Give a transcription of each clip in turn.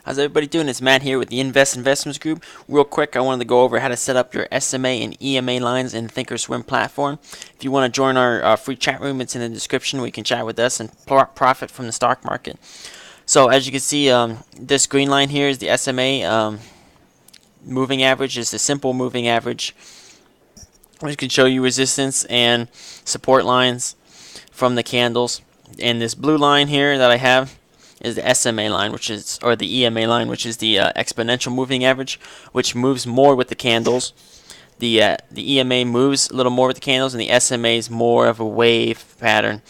How's everybody doing? It's Matt here with the Investments Group. Real quick, I wanted to go over how to set up your SMA and EMA lines in Thinkorswim platform. If you want to join our free chat room, it's in the description where you can chat with us and profit from the stock market. So as you can see, this green line here is the SMA moving average, is the simple moving average, which can show you resistance and support lines from the candles. And this blue line here that I have is the SMA line, or the EMA line, which is the exponential moving average, which moves more with the candles. The EMA moves a little more with the candles, and the SMA is more of a wave pattern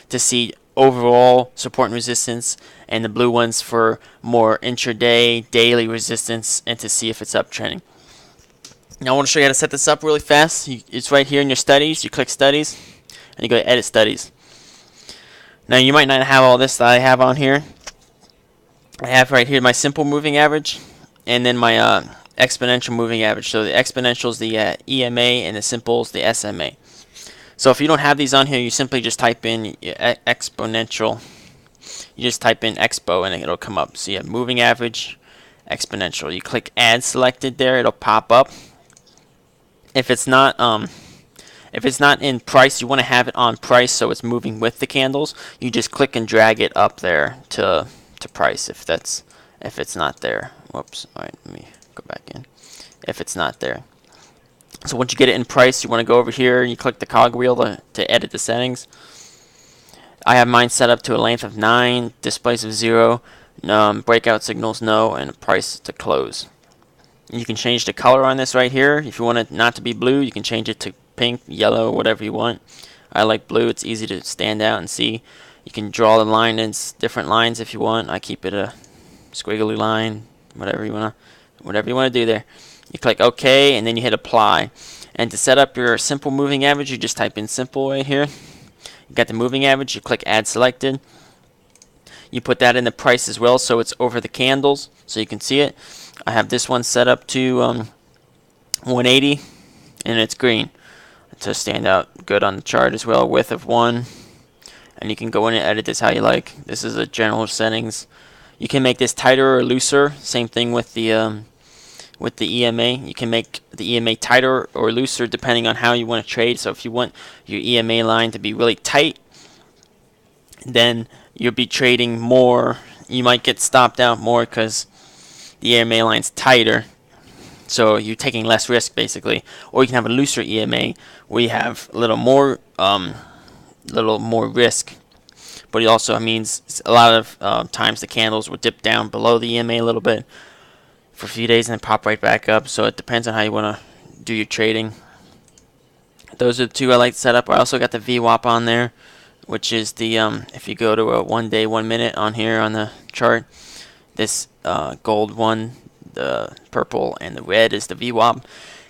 to see overall support and resistance, and the blue one's for more intraday, daily resistance, and to see if it's uptrending. Now I want to show you how to set this up really fast. It's right here in your studies. You click studies, and you go to edit studies. Now you might not have all this that I have on here. I have right here my simple moving average, and then my exponential moving average. So the exponential is the EMA, and the simple is the SMA. So if you don't have these on here, you simply just type in exponential. You just type in expo, and it'll come up. So you have moving average, exponential. You click add selected there, it'll pop up. If it's not in price, you want to have it on price so it's moving with the candles. You just click and drag it up there to price if it's not there. Whoops. All right, let me go back in. If it's not there. So once you get it in price, you want to go over here and you click the cog wheel to edit the settings. I have mine set up to a length of 9, displays of 0, breakout signals no, and a price to close. You can change the color on this right here. If you want it not to be blue, you can change it to pink, yellow, whatever you want. I like blue. It's easy to stand out and see. You can draw the line in different lines if you want. I keep it a squiggly line, whatever you want to do there. You click OK, and then you hit apply. And to set up your simple moving average, you just type in simple right here. You got the moving average. You click add selected. You put that in the price as well, so it's over the candles, so you can see it. I have this one set up to 180, and it's green to stand out good on the chart as well. Width of 1, and you can go in and edit this how you like. This is the general settings. You can make this tighter or looser. Same thing with the EMA. You can make the EMA tighter or looser depending on how you want to trade. So if you want your EMA line to be really tight, then you'll be trading more. You might get stopped out more because the EMA line's tighter, so you're taking less risk basically. Or you can have a looser EMA where you have a little more risk, but it also means a lot of times the candles will dip down below the EMA a little bit for a few days and then pop right back up. So it depends on how you want to do your trading. Those are the two I like to set up. I also got the VWAP on there, which is the if you go to a 1 day 1 minute on here on the chart, this gold one, the purple, and the red is the VWAP.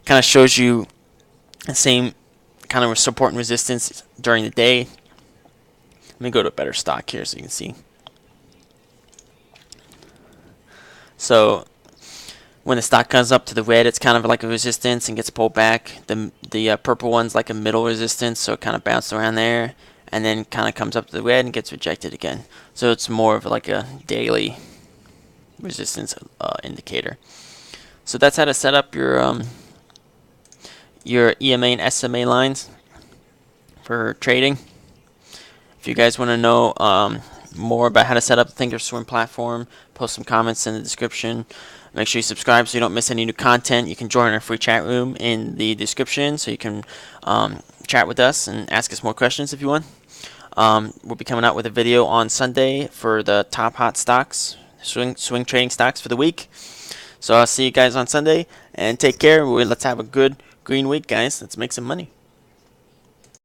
Kind of shows you the same kind of support and resistance during the day. Let me go to a better stock here so you can see. So when the stock comes up to the red, it's kind of like a resistance and gets pulled back. The purple one's like a middle resistance, so it kind of bounces around there, and then kind of comes up to the red and gets rejected again. So it's more of like a daily resistance indicator. So that's how to set up your EMA and SMA lines for trading. If you guys want to know more about how to set up the Thinkorswim platform, post some comments in the description. Make sure you subscribe so you don't miss any new content. You can join our free chat room in the description so you can chat with us and ask us more questions if you want. We'll be coming out with a video on Sunday for the top hot stocks, swing trading stocks for the week. So I'll see you guys on Sunday, and take care. Let's have a good green week, guys. Let's make some money.